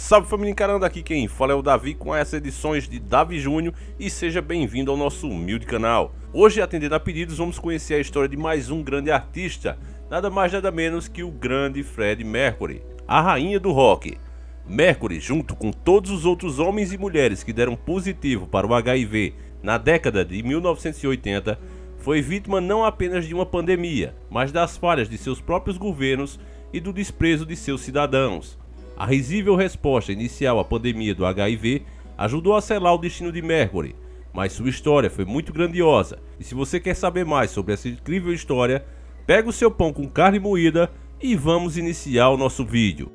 Salve família encarando, aqui quem fala é o Davi com essas edições de Davi Júnior e seja bem-vindo ao nosso humilde canal. Hoje, atendendo a pedidos, vamos conhecer a história de mais um grande artista, nada mais nada menos que o grande Freddie Mercury, a rainha do rock. Mercury, junto com todos os outros homens e mulheres que deram positivo para o HIV na década de 1980, foi vítima não apenas de uma pandemia, mas das falhas de seus próprios governos e do desprezo de seus cidadãos. A risível resposta inicial à pandemia do HIV ajudou a selar o destino de Mercury, mas sua história foi muito grandiosa, e se você quer saber mais sobre essa incrível história, pega o seu pão com carne moída e vamos iniciar o nosso vídeo.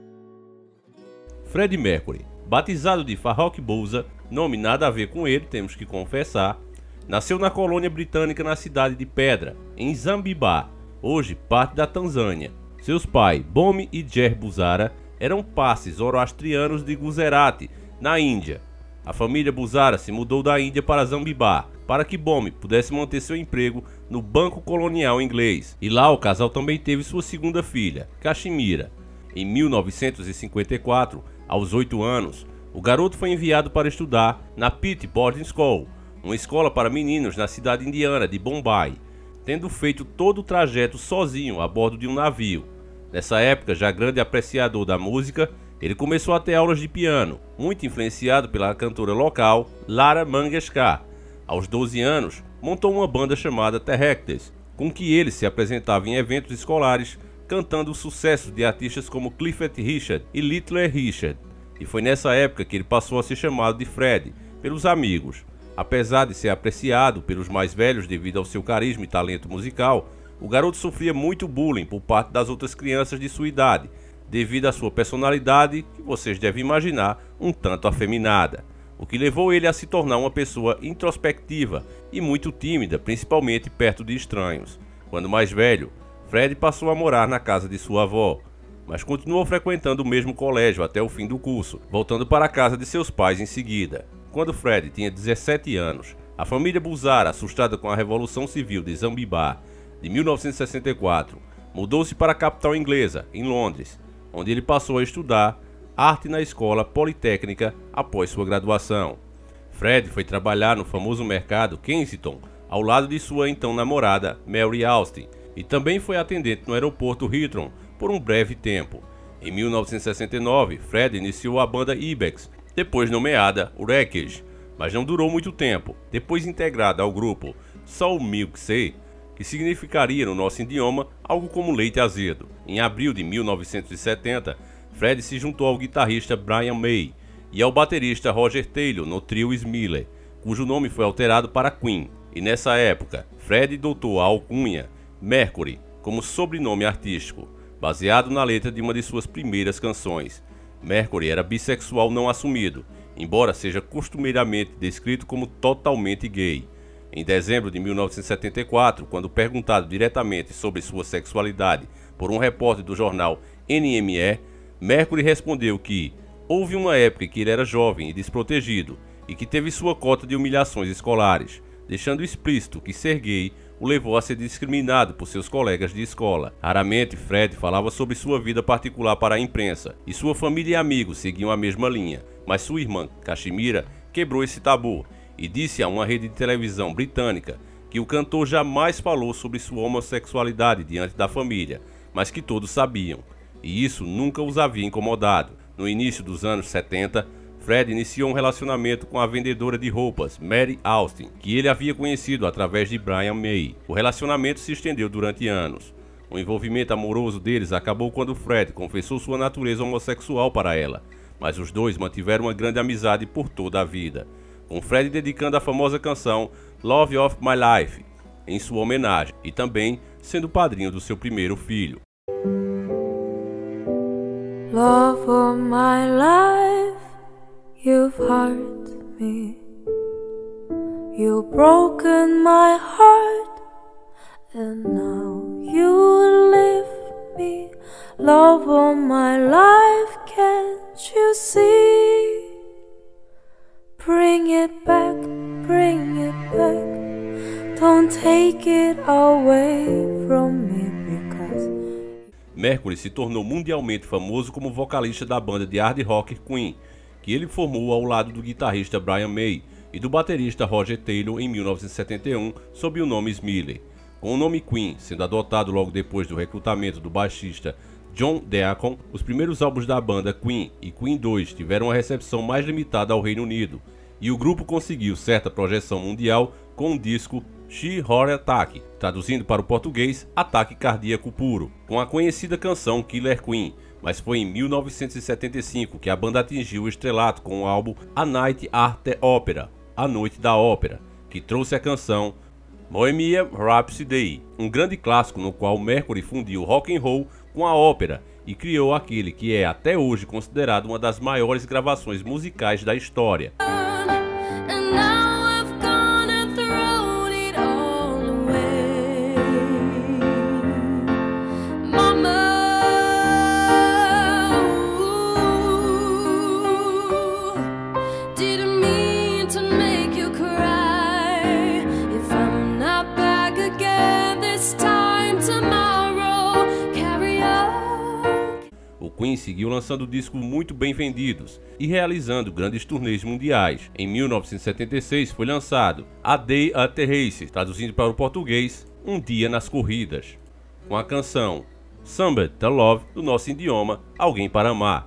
Freddie Mercury, batizado de Farrokh Bulsara, nome nada a ver com ele, temos que confessar, nasceu na colônia britânica na cidade de Pedra, em Zanzibar, hoje parte da Tanzânia. Seus pais, Bomi e Jer Bulsara, eram passes zoroastrianos de Gujarat, na Índia. A família Bulsara se mudou da Índia para Zanzibar, para que Bomi pudesse manter seu emprego no Banco Colonial Inglês. E lá o casal também teve sua segunda filha, Kashmira. Em 1954, aos 8 anos, o garoto foi enviado para estudar na Pitt Boarding School, uma escola para meninos na cidade indiana de Bombay, tendo feito todo o trajeto sozinho a bordo de um navio. Nessa época, já grande apreciador da música, ele começou a ter aulas de piano, muito influenciado pela cantora local Lata Mangeshkar. Aos 12 anos, montou uma banda chamada The Hectors, com que ele se apresentava em eventos escolares, cantando os sucessos de artistas como Clifford Richard e Little Richard. E foi nessa época que ele passou a ser chamado de Fred pelos amigos. Apesar de ser apreciado pelos mais velhos devido ao seu carisma e talento musical, o garoto sofria muito bullying por parte das outras crianças de sua idade, devido à sua personalidade, que vocês devem imaginar, um tanto afeminada, o que levou ele a se tornar uma pessoa introspectiva e muito tímida, principalmente perto de estranhos. Quando mais velho, Fred passou a morar na casa de sua avó, mas continuou frequentando o mesmo colégio até o fim do curso, voltando para a casa de seus pais em seguida. Quando Fred tinha 17 anos, a família Bulsara, assustada com a Revolução Civil de Zanzibar de 1964, mudou-se para a capital inglesa, em Londres, onde ele passou a estudar arte na escola politécnica após sua graduação. Fred foi trabalhar no famoso mercado Kensington, ao lado de sua então namorada Mary Austin, e também foi atendente no aeroporto Heathrow por um breve tempo. Em 1969, Fred iniciou a banda Ibex, depois nomeada Wreckage, mas não durou muito tempo. Depois integrada ao grupo Soul Milk Sea, que significaria no nosso idioma algo como leite azedo. Em abril de 1970, Fred se juntou ao guitarrista Brian May e ao baterista Roger Taylor no trio Smiller, cujo nome foi alterado para Queen. E nessa época, Fred adotou a alcunha Mercury como sobrenome artístico, baseado na letra de uma de suas primeiras canções. Mercury era bissexual não assumido, embora seja costumeiramente descrito como totalmente gay. Em dezembro de 1974, quando perguntado diretamente sobre sua sexualidade por um repórter do jornal NME, Mercury respondeu que houve uma época em que ele era jovem e desprotegido e que teve sua cota de humilhações escolares, deixando explícito que ser gay o levou a ser discriminado por seus colegas de escola. Raramente, Fred falava sobre sua vida particular para a imprensa, e sua família e amigos seguiam a mesma linha, mas sua irmã, Kashmira, quebrou esse tabu e disse a uma rede de televisão britânica que o cantor jamais falou sobre sua homossexualidade diante da família, mas que todos sabiam, e isso nunca os havia incomodado. No início dos anos 70, Fred iniciou um relacionamento com a vendedora de roupas, Mary Austin, que ele havia conhecido através de Brian May. O relacionamento se estendeu durante anos. O envolvimento amoroso deles acabou quando Fred confessou sua natureza homossexual para ela, mas os dois mantiveram uma grande amizade por toda a vida, com Fred dedicando a famosa canção Love of My Life em sua homenagem e também sendo padrinho do seu primeiro filho. Love of my life, you've hurt me, you've broken my heart, and now you leave me. Love of my life, can't you see? Bring it back, don't take it away from me, because Mercury se tornou mundialmente famoso como vocalista da banda de hard rock Queen, que ele formou ao lado do guitarrista Brian May e do baterista Roger Taylor em 1971 sob o nome Smiley. Com o nome Queen sendo adotado logo depois do recrutamento do baixista John Deacon, os primeiros álbuns da banda Queen e Queen 2 tiveram uma recepção mais limitada ao Reino Unido, e o grupo conseguiu certa projeção mundial com o disco Sheer Heart Attack, traduzindo para o português Ataque Cardíaco Puro, com a conhecida canção Killer Queen, mas foi em 1975 que a banda atingiu o estrelato com o álbum A Night at the Opera, A Noite da Ópera, que trouxe a canção Bohemian Rhapsody, um grande clássico no qual Mercury fundiu rock and roll com a ópera e criou aquele que é até hoje considerado uma das maiores gravações musicais da história. Queen seguiu lançando discos muito bem vendidos e realizando grandes turnês mundiais. Em 1976 foi lançado A Day at the Races, traduzindo para o português Um Dia nas Corridas, com a canção Somebody to Love, do nosso idioma Alguém para Amar.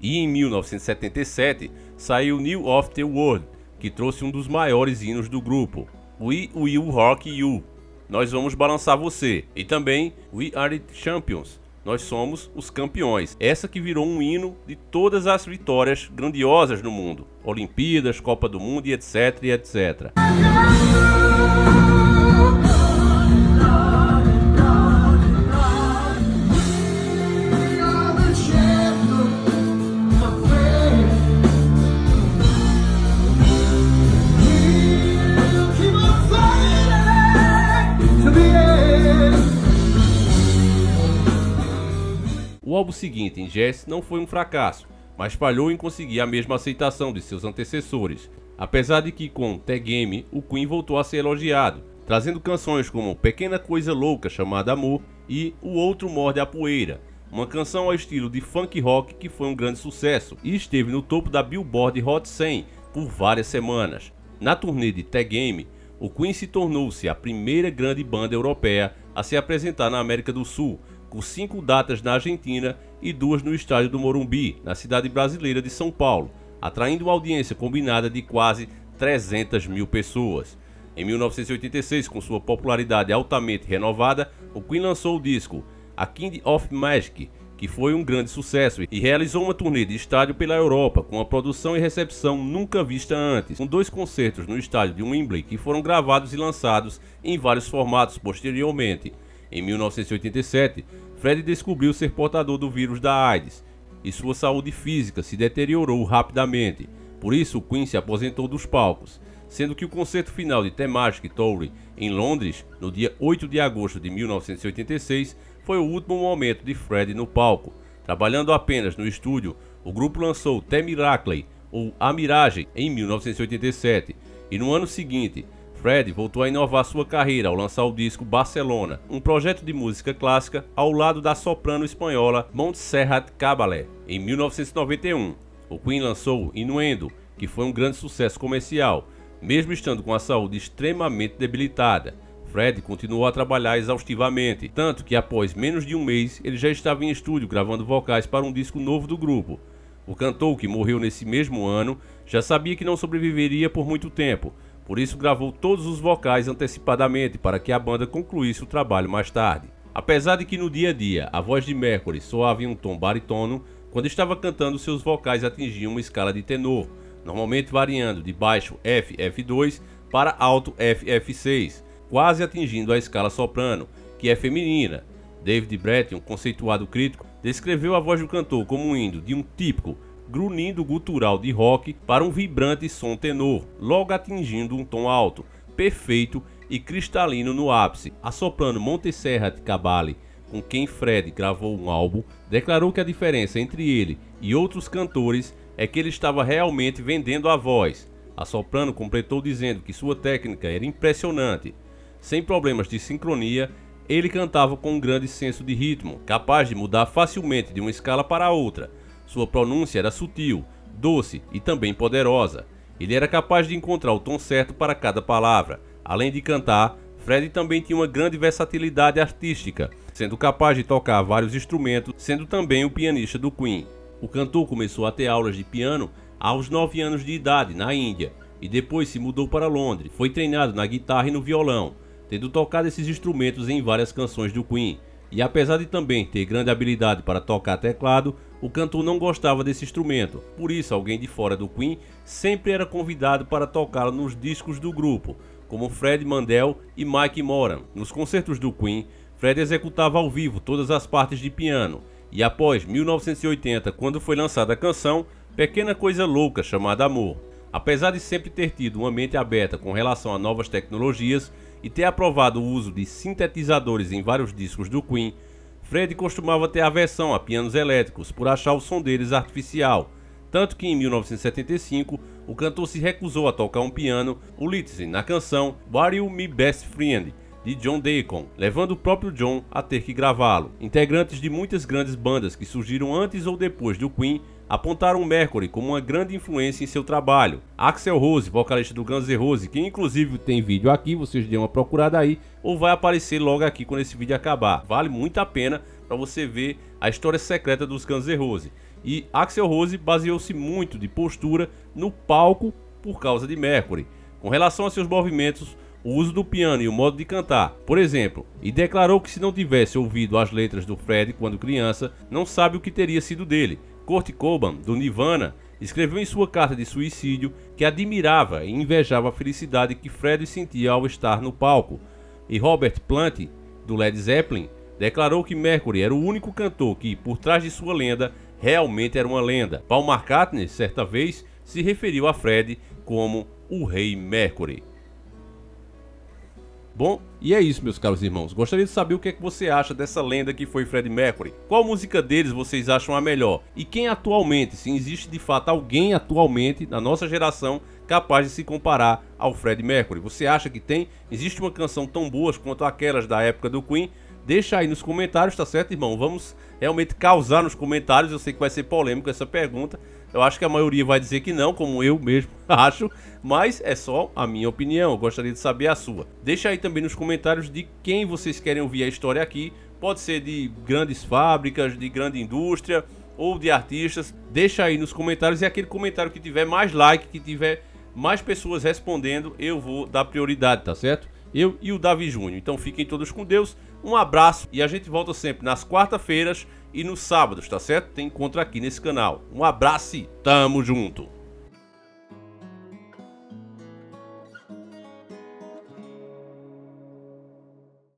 E em 1977 saiu New of the World, que trouxe um dos maiores hinos do grupo, We Will Rock You, Nós Vamos Balançar Você, e também We Are the Champions, Nós Somos os Campeões, essa que virou um hino de todas as vitórias grandiosas no mundo, Olimpíadas, Copa do Mundo e etc, e etc. O álbum seguinte, em Jazz, não foi um fracasso, mas falhou em conseguir a mesma aceitação de seus antecessores, apesar de que com The Game o Queen voltou a ser elogiado, trazendo canções como Pequena Coisa Louca Chamada Amor e O Outro Morde a Poeira, uma canção ao estilo de funk rock que foi um grande sucesso e esteve no topo da Billboard Hot 100 por várias semanas. Na turnê de The Game, o Queen se tornou-se a primeira grande banda europeia a se apresentar na América do Sul, com 5 datas na Argentina e 2 no estádio do Morumbi, na cidade brasileira de São Paulo, atraindo uma audiência combinada de quase 300 mil pessoas. Em 1986, com sua popularidade altamente renovada, o Queen lançou o disco A Kind of Magic, que foi um grande sucesso e realizou uma turnê de estádio pela Europa, com uma produção e recepção nunca vista antes, com 2 concertos no estádio de Wembley que foram gravados e lançados em vários formatos posteriormente. Em 1987, Freddie descobriu ser portador do vírus da AIDS e sua saúde física se deteriorou rapidamente. Por isso, o Queen se aposentou dos palcos, sendo que o concerto final de The Magic Tour em Londres, no dia 8 de agosto de 1986, foi o último momento de Freddie no palco. Trabalhando apenas no estúdio, o grupo lançou The Miracle, ou A Miragem, em 1987, e no ano seguinte, Freddie voltou a inovar sua carreira ao lançar o disco Barcelona, um projeto de música clássica ao lado da soprano espanhola Montserrat Caballé. Em 1991, o Queen lançou Innuendo, que foi um grande sucesso comercial, mesmo estando com a saúde extremamente debilitada. Freddie continuou a trabalhar exaustivamente, tanto que após menos de um mês ele já estava em estúdio gravando vocais para um disco novo do grupo. O cantor, que morreu nesse mesmo ano, já sabia que não sobreviveria por muito tempo, por isso gravou todos os vocais antecipadamente para que a banda concluísse o trabalho mais tarde. Apesar de que no dia a dia a voz de Mercury soava em um tom baritono, quando estava cantando seus vocais atingiam uma escala de tenor, normalmente variando de baixo F/F2 para alto F/F6, quase atingindo a escala soprano, que é feminina. David Brett, um conceituado crítico, descreveu a voz do cantor como indo de um típico grunhido gutural de rock para um vibrante som tenor, logo atingindo um tom alto, perfeito e cristalino no ápice. A soprano Montserrat Caballé, com quem Freddie gravou um álbum, declarou que a diferença entre ele e outros cantores é que ele estava realmente vendendo a voz. A soprano completou dizendo que sua técnica era impressionante. Sem problemas de sincronia, ele cantava com um grande senso de ritmo, capaz de mudar facilmente de uma escala para outra. Sua pronúncia era sutil, doce e também poderosa. Ele era capaz de encontrar o tom certo para cada palavra. Além de cantar, Freddie também tinha uma grande versatilidade artística, sendo capaz de tocar vários instrumentos, sendo também o pianista do Queen. O cantor começou a ter aulas de piano aos 9 anos de idade na Índia e depois se mudou para Londres. Foi treinado na guitarra e no violão, tendo tocado esses instrumentos em várias canções do Queen. E apesar de também ter grande habilidade para tocar teclado, o cantor não gostava desse instrumento. Por isso, alguém de fora do Queen sempre era convidado para tocá-lo nos discos do grupo, como Fred Mandel e Mike Moran. Nos concertos do Queen, Fred executava ao vivo todas as partes de piano. E após 1980, quando foi lançada a canção Pequena Coisa Louca Chamada Amor. Apesar de sempre ter tido uma mente aberta com relação a novas tecnologias e ter aprovado o uso de sintetizadores em vários discos do Queen, Fred costumava ter aversão a pianos elétricos por achar o som deles artificial, tanto que em 1975 o cantor se recusou a tocar um piano, o Lizzy, na canção Are You My Best Friend, de John Deacon, levando o próprio John a ter que gravá-lo. Integrantes de muitas grandes bandas que surgiram antes ou depois do Queen apontaram Mercury como uma grande influência em seu trabalho. Axl Rose, vocalista do Guns N' Roses, que inclusive tem vídeo aqui, vocês dêem uma procurada aí, ou vai aparecer logo aqui quando esse vídeo acabar. Vale muito a pena para você ver a história secreta dos Guns N' Roses. E Axl Rose baseou-se muito de postura no palco por causa de Mercury. Com relação a seus movimentos, o uso do piano e o modo de cantar, por exemplo, e declarou que se não tivesse ouvido as letras do Fred quando criança, não sabe o que teria sido dele. Kurt Cobain, do Nirvana, escreveu em sua carta de suicídio que admirava e invejava a felicidade que Fred sentia ao estar no palco. E Robert Plant, do Led Zeppelin, declarou que Mercury era o único cantor que, por trás de sua lenda, realmente era uma lenda. Paul McCartney, certa vez, se referiu a Fred como o Rei Mercury. Bom, e é isso, meus caros irmãos. Gostaria de saber o que é que você acha dessa lenda que foi Freddie Mercury. Qual música deles vocês acham a melhor? E quem atualmente, se existe de fato alguém atualmente na nossa geração capaz de se comparar ao Freddie Mercury? Você acha que tem? Existe uma canção tão boa quanto aquelas da época do Queen? Deixa aí nos comentários, tá certo, irmão? Vamos realmente causar nos comentários. Eu sei que vai ser polêmico essa pergunta. Eu acho que a maioria vai dizer que não, como eu mesmo acho, mas é só a minha opinião. Eu gostaria de saber a sua. Deixa aí também nos comentários de quem vocês querem ouvir a história aqui. Pode ser de grandes fábricas, de grande indústria ou de artistas. Deixa aí nos comentários, e aquele comentário que tiver mais like, que tiver mais pessoas respondendo, eu vou dar prioridade, tá certo? Eu e o Davi Júnior. Então fiquem todos com Deus, um abraço, e a gente volta sempre nas quarta-feiras e nos sábados, tá certo? Tem encontro aqui nesse canal. Um abraço e tamo junto!